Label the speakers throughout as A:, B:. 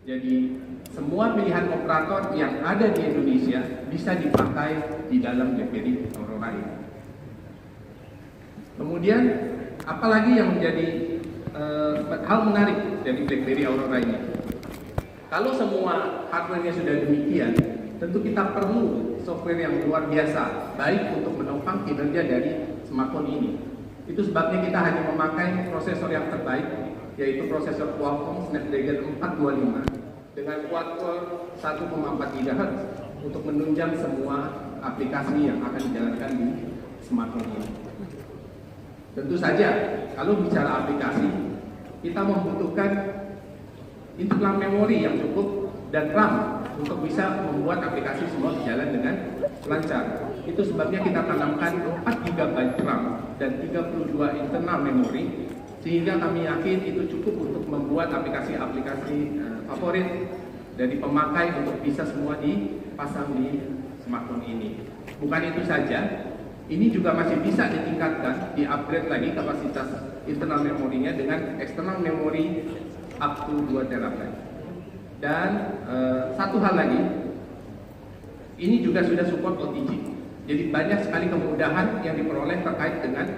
A: Jadi semua pilihan operator yang ada di Indonesia bisa dipakai di dalam BlackBerry Aurora ini. Kemudian apalagi yang menjadi hal menarik dari BlackBerry Aurora ini? Kalau semua hardware-nya sudah demikian, tentu kita perlu software yang luar biasa, baik untuk menopang kinerja dari smartphone ini. Itu sebabnya kita hanya memakai prosesor yang terbaik, yaitu prosesor Qualcomm Snapdragon 425 dengan quad-core 1,4 GHz untuk menunjang semua aplikasi yang akan dijalankan di smartphone ini. Tentu saja, kalau bicara aplikasi, kita membutuhkan internal memori yang cukup dan RAM untuk bisa membuat aplikasi semua berjalan dengan lancar. Itu sebabnya kita tanamkan 4 GB RAM dan 32 internal memori, sehingga kami yakin itu cukup untuk membuat aplikasi-aplikasi favorit dari pemakai untuk bisa semua dipasang di smartphone ini. Bukan itu saja, ini juga masih bisa ditingkatkan, di-upgrade lagi kapasitas internal memorinya dengan external memory up to 2 TB. Dan satu hal lagi, ini juga sudah support OTG. Jadi banyak sekali kemudahan yang diperoleh terkait dengan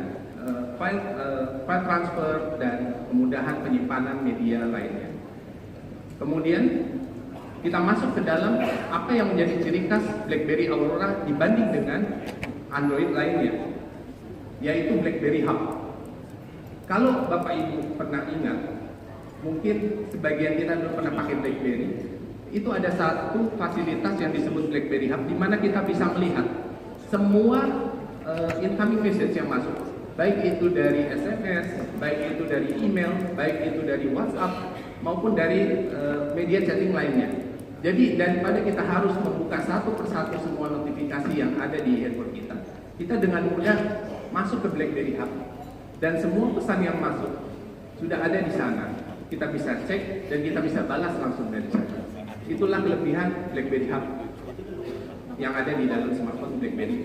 A: file transfer dan kemudahan penyimpanan media lainnya. Kemudian kita masuk ke dalam apa yang menjadi ciri khas BlackBerry Aurora dibanding dengan Android lainnya, yaitu BlackBerry Hub. Kalau Bapak Ibu pernah ingat, mungkin sebagian kita dulu pernah pakai BlackBerry, itu ada satu fasilitas yang disebut BlackBerry Hub, di mana kita bisa melihat semua incoming message yang masuk, baik itu dari SMS, baik itu dari email, baik itu dari WhatsApp, maupun dari media chatting lainnya. Jadi daripada kita harus membuka satu persatu semua notifikasi yang ada di handphone kita, kita dengan mudah masuk ke BlackBerry Hub dan semua pesan yang masuk sudah ada di sana. Kita bisa cek dan kita bisa balas langsung dari sana. Itulah kelebihan BlackBerry Hub yang ada di dalam smartphone BlackBerry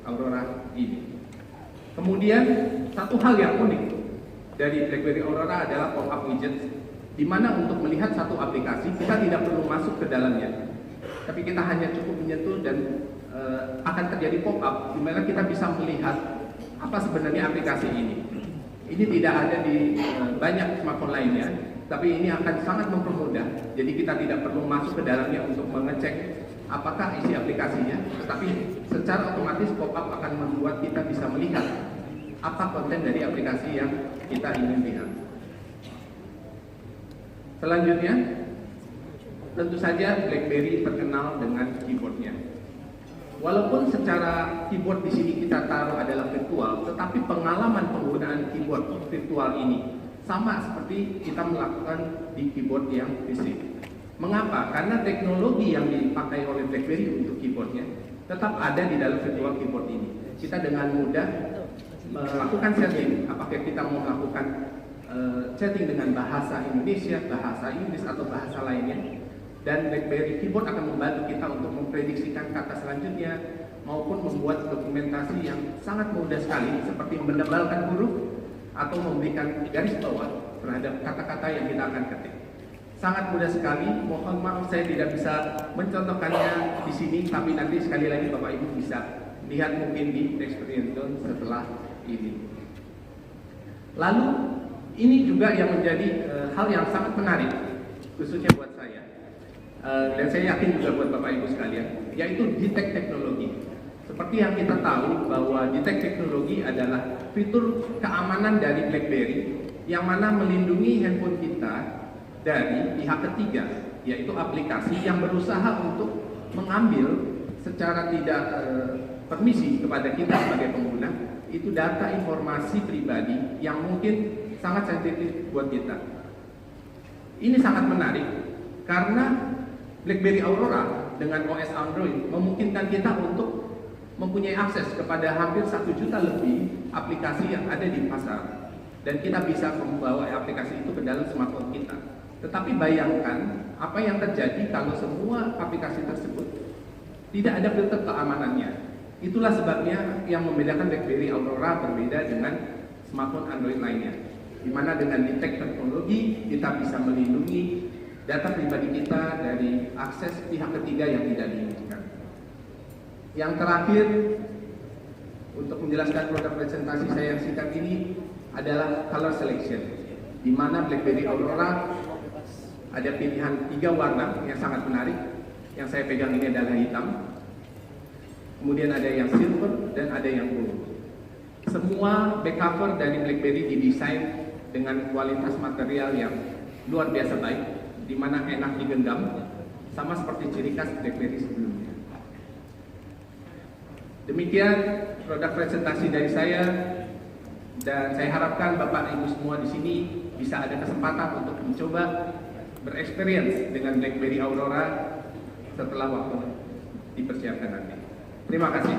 A: Aurora ini. Kemudian satu hal yang unik dari BlackBerry Aurora adalah pop-up widget, di mana untuk melihat satu aplikasi kita tidak perlu masuk ke dalamnya, tapi kita hanya cukup menyentuh dan akan terjadi pop-up di mana kita bisa melihat apa sebenarnya aplikasi ini. Ini tidak ada di banyak smartphone lainnya, tapi ini akan sangat mempermudah. Jadi kita tidak perlu masuk ke dalamnya untuk mengecek apakah isi aplikasinya, tetapi secara otomatis pop-up akan membuat kita bisa melihat apa konten dari aplikasi yang kita ingin lihat. Selanjutnya, tentu saja BlackBerry terkenal dengan keyboardnya. Walaupun secara keyboard di sini kita taruh adalah virtual, tetapi pengalaman penggunaan keyboard virtual ini sama seperti kita melakukan di keyboard yang fisik. Mengapa? Karena teknologi yang dipakai oleh BlackBerry untuk keyboardnya tetap ada di dalam virtual keyboard ini. Kita dengan mudah melakukan setting, apakah kita mau melakukan chatting dengan bahasa Indonesia, bahasa Inggris, atau bahasa lainnya. Dan BlackBerry Keyboard akan membantu kita untuk memprediksikan kata selanjutnya maupun membuat dokumentasi yang sangat mudah sekali, seperti menebalkan huruf atau memberikan garis bawah terhadap kata-kata yang kita akan ketik. Sangat mudah sekali. Mohon maaf saya tidak bisa mencontohkannya di sini, tapi nanti sekali lagi Bapak Ibu bisa lihat mungkin di Experience Zone setelah ini. Lalu ini juga yang menjadi hal yang sangat menarik, khususnya buat saya. Dan saya yakin juga buat Bapak Ibu sekalian, yaitu detect teknologi. Seperti yang kita tahu bahwa detect teknologi adalah fitur keamanan dari BlackBerry yang mana melindungi handphone kita dari pihak ketiga, yaitu aplikasi yang berusaha untuk mengambil secara tidak permisi kepada kita sebagai pengguna itu data informasi pribadi yang mungkin sangat sensitif buat kita. Ini sangat menarik karena BlackBerry Aurora dengan OS Android memungkinkan kita untuk mempunyai akses kepada hampir 1 juta lebih aplikasi yang ada di pasar, dan kita bisa membawa aplikasi itu ke dalam smartphone kita. Tetapi bayangkan apa yang terjadi kalau semua aplikasi tersebut tidak ada filter keamanannya. Itulah sebabnya yang membedakan BlackBerry Aurora berbeda dengan smartphone Android lainnya, di mana dengan detect teknologi kita bisa melindungi data pribadi kita dari akses pihak ketiga yang tidak diinginkan. Yang terakhir, untuk menjelaskan produk presentasi saya yang singkat ini adalah color selection, di mana BlackBerry Aurora ada pilihan 3 warna yang sangat menarik. Yang saya pegang ini adalah hitam, kemudian ada yang silver, dan ada yang gold. Semua back cover dari BlackBerry didesain dengan kualitas material yang luar biasa baik, di mana enak digenggam, sama seperti ciri khas BlackBerry sebelumnya. Demikian produk presentasi dari saya, dan saya harapkan Bapak Ibu semua di sini bisa ada kesempatan untuk mencoba berexperience dengan BlackBerry Aurora setelah waktu dipersiapkan nanti. Terima kasih.